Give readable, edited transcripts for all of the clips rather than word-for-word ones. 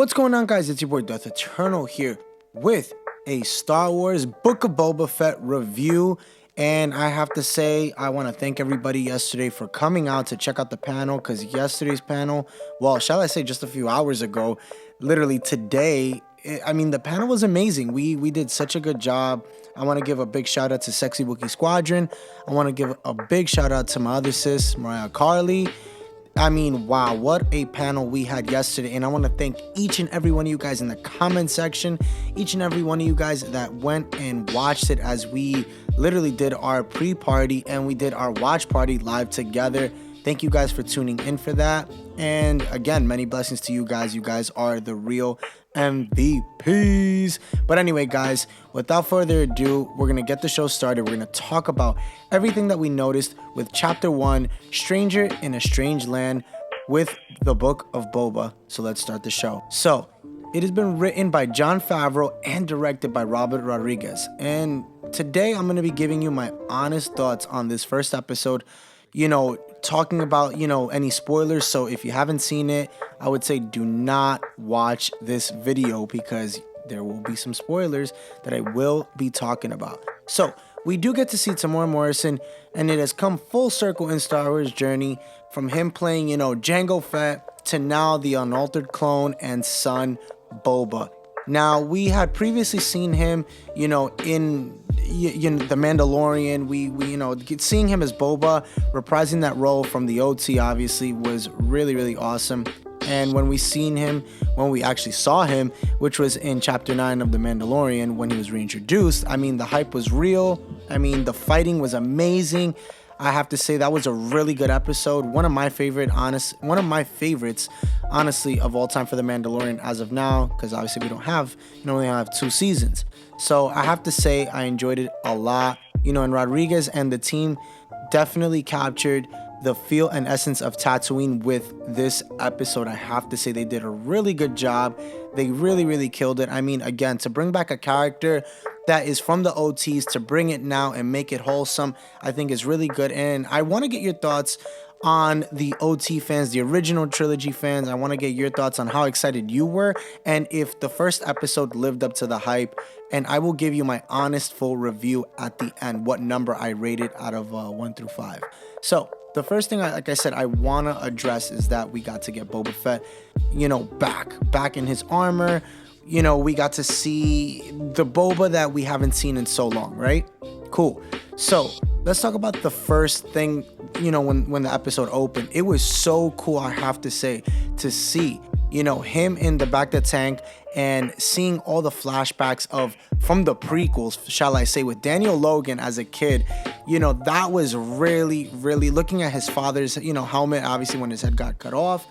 What's going on, guys? It's your boy Death Eternal here with a Star Wars Book of Boba Fett review. And I have to say, I want to thank everybody yesterday for coming out to check out the panel, because yesterday's panel, well, shall I say just a few hours ago, literally today, the panel was amazing. We did such a good job. I want to give a big shout out to Sexy Wookiee Squadron. I want to give a big shout out to my other sis, Mariah Carly. Wow, what a panel we had yesterday. And I want to thank each and every one of you guys in the comment section, each and every one of you guys that went and watched it, as we literally did our pre-party and we did our watch party live together. Thank you guys for tuning in for that. And again, many blessings to you guys. You guys are the real MVPs. But anyway, guys, without further ado, we're going to get the show started. We're going to talk about everything that we noticed with Chapter 1, Stranger in a Strange Land, with the Book of Boba. So let's start the show. So, it has been written by Jon Favreau and directed by Robert Rodriguez. And today I'm going to be giving you my honest thoughts on this first episode. Talking about, any spoilers. So if you haven't seen it, I would say do not watch this video, because there will be some spoilers that I will be talking about. So we do get to see Temuera Morrison, and it has come full circle in Star Wars journey, from him playing, Jango Fett, to now the unaltered clone and son Boba. Now, we had previously seen him, in The Mandalorian. We seeing him as Boba, reprising that role from the OT, obviously, was really, really awesome. And when we actually saw him, which was in Chapter 9 of The Mandalorian, when he was reintroduced, the hype was real. The fighting was amazing. I have to say that was a really good episode. One of my favorites, honestly, of all time for The Mandalorian as of now, because obviously we only have 2 seasons. So I have to say I enjoyed it a lot. And Rodriguez and the team definitely captured the feel and essence of Tatooine with this episode. I have to say they did a really good job. They really, really killed it. Again, to bring back a character that is from the OTs, to bring it now and make it wholesome, I think is really good. And I want to get your thoughts on the OT fans, the original trilogy fans. I want to get your thoughts on how excited you were, and if the first episode lived up to the hype. And I will give you my honest full review at the end, what number I rated out of 1 through 5. So the first thing, like I said, I want to address is that we got to get Boba Fett, back in his armor. We got to see the Boba that we haven't seen in so long, right? Cool. So let's talk about the first thing, when the episode opened. It was so cool, I have to say, to see, him in the back of the tank and seeing all the flashbacks from the prequels, shall I say, with Daniel Logan as a kid. That was really, really, looking at his father's, helmet, obviously, when his head got cut off.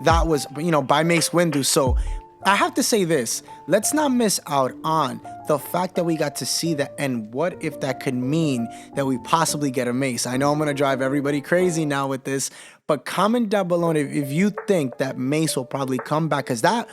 That was, by Mace Windu. So I have to say this, let's not miss out on the fact that we got to see that, and what if that could mean that we possibly get a Mace. I know I'm going to drive everybody crazy now with this, but comment down below if you think that Mace will probably come back, because that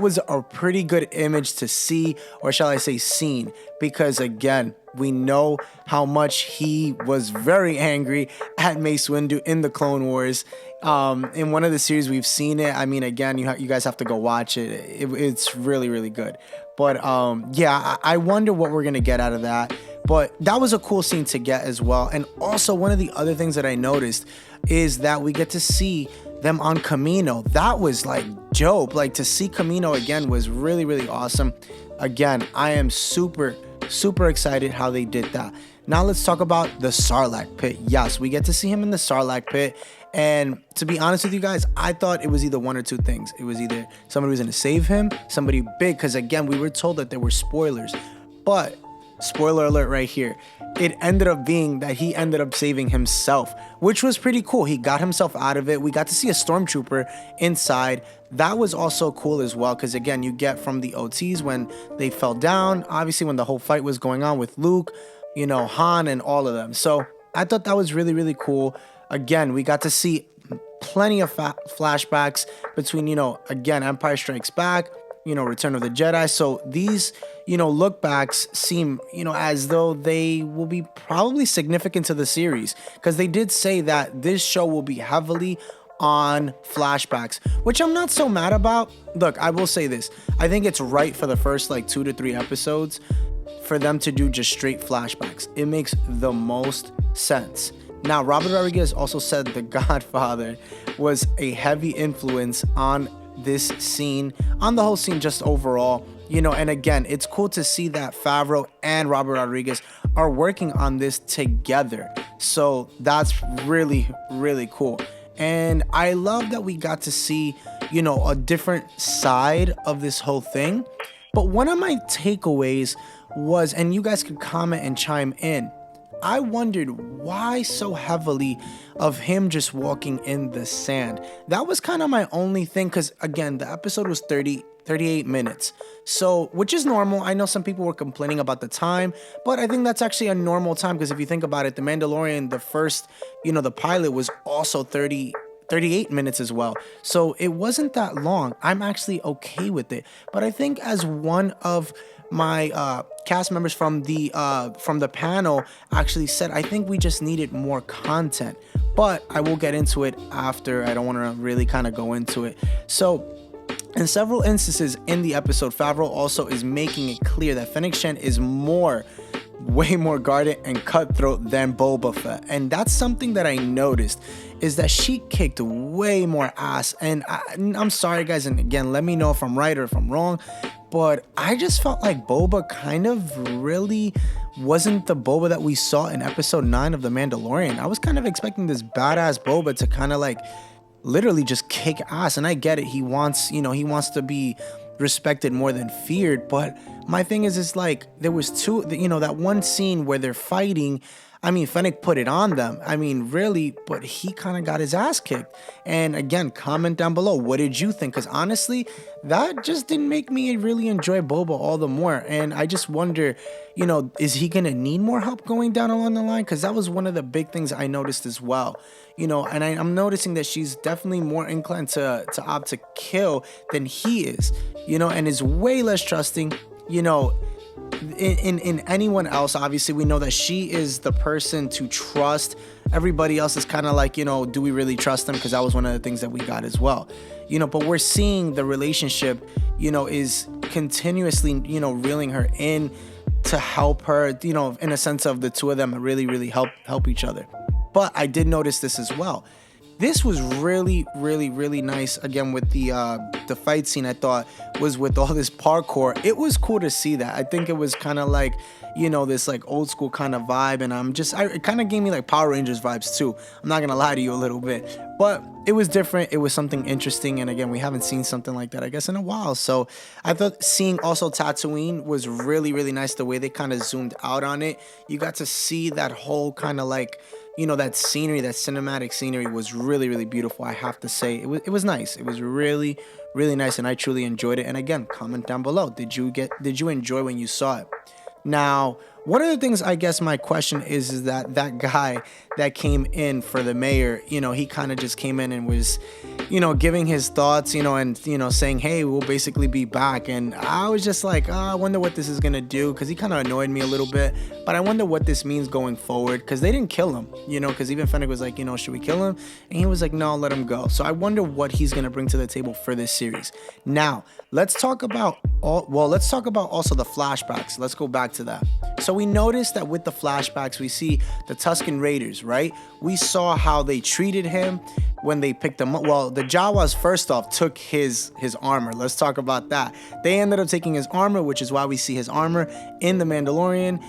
was a pretty good image to see, or shall I say scene, because again, we know how much he was very angry at Mace Windu in the Clone Wars. In one of the series we've seen it. Again, you guys have to go watch it. It's really, really good. But I wonder what we're gonna get out of that. But that was a cool scene to get as well. And also, one of the other things that I noticed is that we get to see them on Kamino. That was dope. To see Kamino again was really, really awesome. Again, I am super, super excited how they did that. Now let's talk about the Sarlacc Pit. Yes, we get to see him in the Sarlacc Pit. And to be honest with you guys, I thought it was either one or two things. It was either somebody was going to save him, somebody big, because again, we were told that there were spoilers. But, spoiler alert right here, it ended up being that he ended up saving himself, which was pretty cool. He got himself out of it. We got to see a stormtrooper inside. That was also cool as well, because again, you get from the OTs when they fell down, obviously when the whole fight was going on with Luke, Han and all of them. So I thought that was really, really cool. Again, we got to see plenty of flashbacks between, again, Empire Strikes Back, Return of the Jedi. So these, look backs seem, as though they will be probably significant to the series, because they did say that this show will be heavily on flashbacks, which I'm not so mad about. Look, I will say this. I think it's right for the first like 2 to 3 episodes for them to do just straight flashbacks. It makes the most sense. Now, Robert Rodriguez also said The Godfather was a heavy influence on this scene, on the whole scene just overall. And again, it's cool to see that Favreau and Robert Rodriguez are working on this together. So that's really, really cool. And I love that we got to see, a different side of this whole thing. But one of my takeaways was, and you guys could comment and chime in, I wondered why so heavily of him just walking in the sand. That was kind of my only thing, because again, the episode was 38 minutes. So, which is normal. I know some people were complaining about the time, but I think that's actually a normal time, because if you think about it, The Mandalorian, the first, the pilot was also 38 minutes as well. So it wasn't that long. I'm actually okay with it. But I think as one of my cast members from the panel actually said, I think we just needed more content. But I will get into it after. I don't want to really kind of go into it. So in several instances in the episode, Favreau also is making it clear that Fennec Shen is way more guarded and cutthroat than Boba Fett. And that's something that I noticed, is that she kicked way more ass. And I'm sorry, guys, and again, let me know if I'm right or if I'm wrong, but I just felt like Boba kind of really wasn't the Boba that we saw in episode 9 of The Mandalorian. I was kind of expecting this badass Boba to kind of like literally just kick ass. And I get it, he wants to be respected more than feared, but my thing is like, there was that one scene where they're fighting. I mean, Fennec put it on them. I mean, really, but he kind of got his ass kicked. And again, comment down below, what did you think? Because honestly, that just didn't make me really enjoy Boba all the more. And I just wonder, is he going to need more help going down along the line? Because that was one of the big things I noticed as well. And I'm noticing that she's definitely more inclined to opt to kill than he is, and is way less trusting, in anyone else. Obviously, we know that she is the person to trust. Everybody else is kind of like, do we really trust them? Because that was one of the things that we got as well. But we're seeing the relationship, is continuously, reeling her in to help her, in a sense of the two of them really, really help each other. But I did notice this as well. This was really, really, really nice. Again, with the fight scene, I thought was with all this parkour. It was cool to see that. I think it was kind of like, this like old school kind of vibe. And it kind of gave me like Power Rangers vibes too. I'm not going to lie to you a little bit. But it was different. It was something interesting. And again, we haven't seen something like that, I guess, in a while. So I thought seeing also Tatooine was really, really nice. The way they kind of zoomed out on it. You got to see that whole kind of like, that scenery, that cinematic scenery was really, really beautiful. I have to say, it was nice. It was really, really nice, and I truly enjoyed it. And again, comment down below. Did you enjoy when you saw it? Now, one of the things, I guess my question is that guy that came in for the mayor, he kind of just came in and was, giving his thoughts, and, saying, hey, we'll basically be back. And I was just like, I wonder what this is going to do, because he kind of annoyed me a little bit. But I wonder what this means going forward, because they didn't kill him, because even Fennec was like, should we kill him? And he was like, no, let him go. So I wonder what he's going to bring to the table for this series. Now, let's talk about also the flashbacks. Let's go back to that. So we noticed that with the flashbacks, we see the Tuscan Raiders, right? We saw how they treated him when they picked him up. Well, the Jawas first off took his armor. Let's talk about that. They ended up taking his armor, which is why we see his armor in The Mandalorian.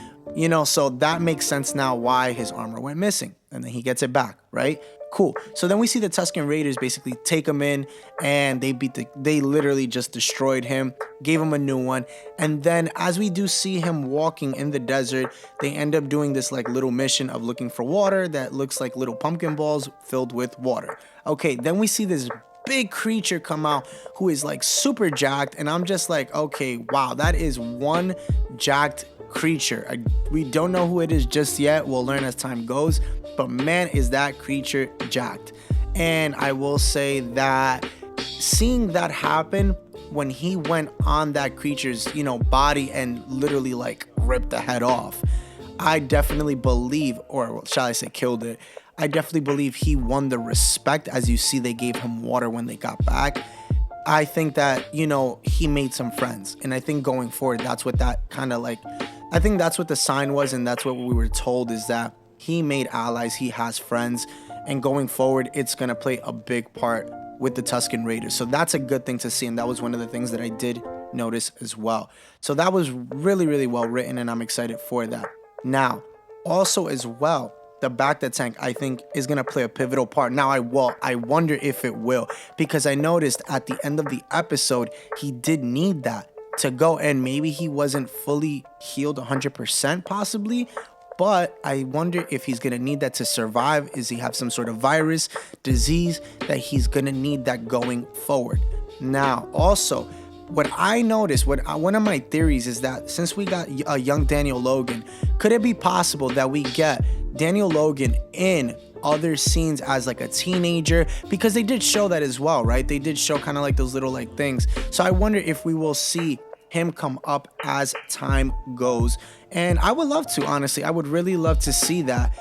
So that makes sense now why his armor went missing. And then he gets it back, right? Cool. So then we see the Tuscan Raiders basically take him in, and they literally just destroyed him, gave him a new one. And then as we do see him walking in the desert, they end up doing this like little mission of looking for water that looks like little pumpkin balls filled with water. Okay, then we see this big creature come out who is like super jacked, and I'm just like, okay, wow, that is one jacked creature. We don't know who it is just yet. We'll learn as time goes, but man, is that creature jacked. And I will say that seeing that happen when he went on that creature's body and literally like ripped the head off, I definitely believe, or shall I say killed it, I definitely believe he won the respect. As you see, they gave him water when they got back. I think that, you know, he made some friends. And I think going forward, that's what that kind of like, I think that's what the sign was. And that's what we were told, is that he made allies, he has friends. And going forward, it's going to play a big part with the Tuscan Raiders. So that's a good thing to see. And that was one of the things that I did notice as well. So that was really, really well written. And I'm excited for that. Now, also as well, the Bacta tank, I think, is going to play a pivotal part. Now, I wonder if it will, because I noticed at the end of the episode, he did need that to go, and maybe he wasn't fully healed 100% possibly, but I wonder if he's going to need that to survive. Is he have some sort of virus, disease that he's going to need that going forward? Now, also, what I noticed, one of my theories is that since we got a young Daniel Logan, could it be possible that we get Daniel Logan in other scenes as like a teenager? Because they did show that as well, right? They did show kind of like those little like things. So I wonder if we will see him come up as time goes. And I would love to, honestly, I would really love to see that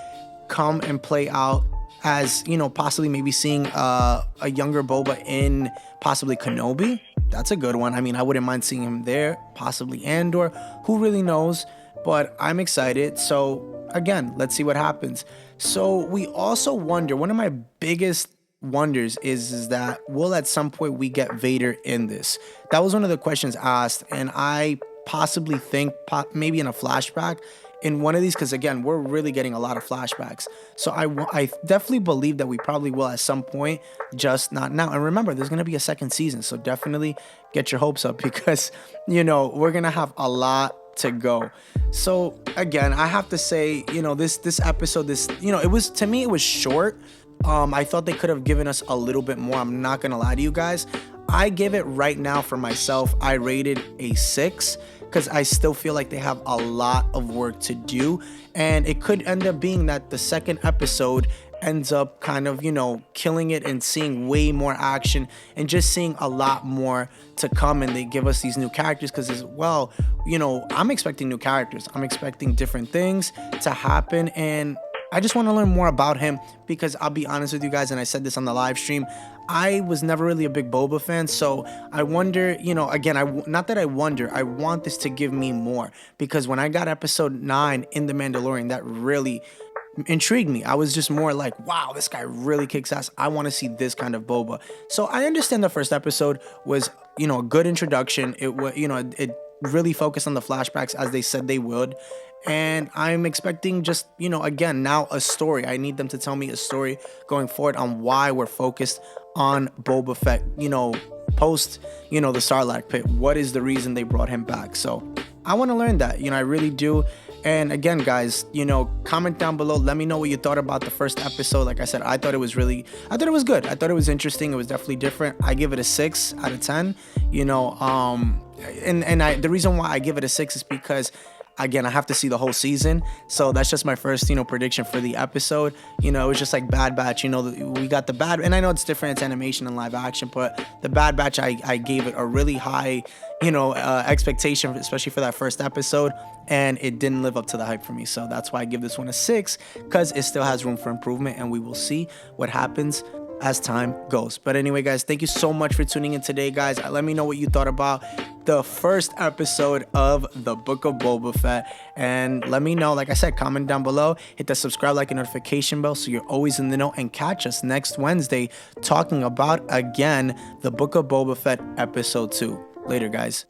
come and play out, as, you know, possibly maybe seeing a younger Boba in possibly Kenobi. That's a good one. I mean, I wouldn't mind seeing him there, possibly Andor. Who really knows? But I'm excited. So again, let's see what happens. So we also wonder, one of my biggest wonders is that will at some point we get Vader in this? That was one of the questions asked, and I possibly think maybe in a flashback in one of these, because again, we're really getting a lot of flashbacks. So I definitely believe that we probably will at some point, just not now. And remember, there's going to be a second season, so definitely get your hopes up, because, you know, we're going to have a lot to go. So again, I have to say, you know, this episode, you know, it was, to me, it was short. I thought they could have given us a little bit more. I'm not going to lie to you guys. I give it right now for myself, I rated a 6, because I still feel like they have a lot of work to do, and it could end up being that the second episode ends up kind of, you know, killing it and seeing way more action and just seeing a lot more to come. And they give us these new characters, because as well, you know, I'm expecting new characters, I'm expecting different things to happen, and I just want to learn more about him, because I'll be honest with you guys, and I said this on the live stream, I was never really a big Boba fan. So I wonder, you know, again, not that I wonder, I want this to give me more, because when I got episode 9 in The Mandalorian, that really intrigued me. I was just more like, wow, this guy really kicks ass. I want to see this kind of Boba. So I understand the first episode was, you know, a good introduction. It was, you know, it really focused on the flashbacks as they said they would. And I'm expecting just, you know, again, now a story. I need them to tell me a story going forward on why we're focused on Boba Fett, you know, post, you know, the Sarlacc Pit. What is the reason they brought him back? So I want to learn that, you know, I really do. And again, guys, you know, comment down below. Let me know what you thought about the first episode. Like I said, I thought it was good. I thought it was interesting. It was definitely different. I give it a 6 out of 10, you know, the reason why I give it a 6 is because, again, I have to see the whole season. So that's just my first, you know, prediction for the episode. You know, it was just like Bad Batch, you know, we got the Bad, and I know it's different, it's animation and live action, but the Bad Batch, I gave it a really high, you know, expectation, especially for that first episode, and it didn't live up to the hype for me. So that's why I give this one a 6, because it still has room for improvement, and we will see what happens as time goes. But anyway, guys, thank you so much for tuning in today, guys. Let me know what you thought about the first episode of the Book of Boba Fett, and let me know, like I said, comment down below, hit the subscribe, like, and notification bell so you're always in the know, and catch us next Wednesday talking about, again, the Book of Boba Fett episode 2. Later, guys.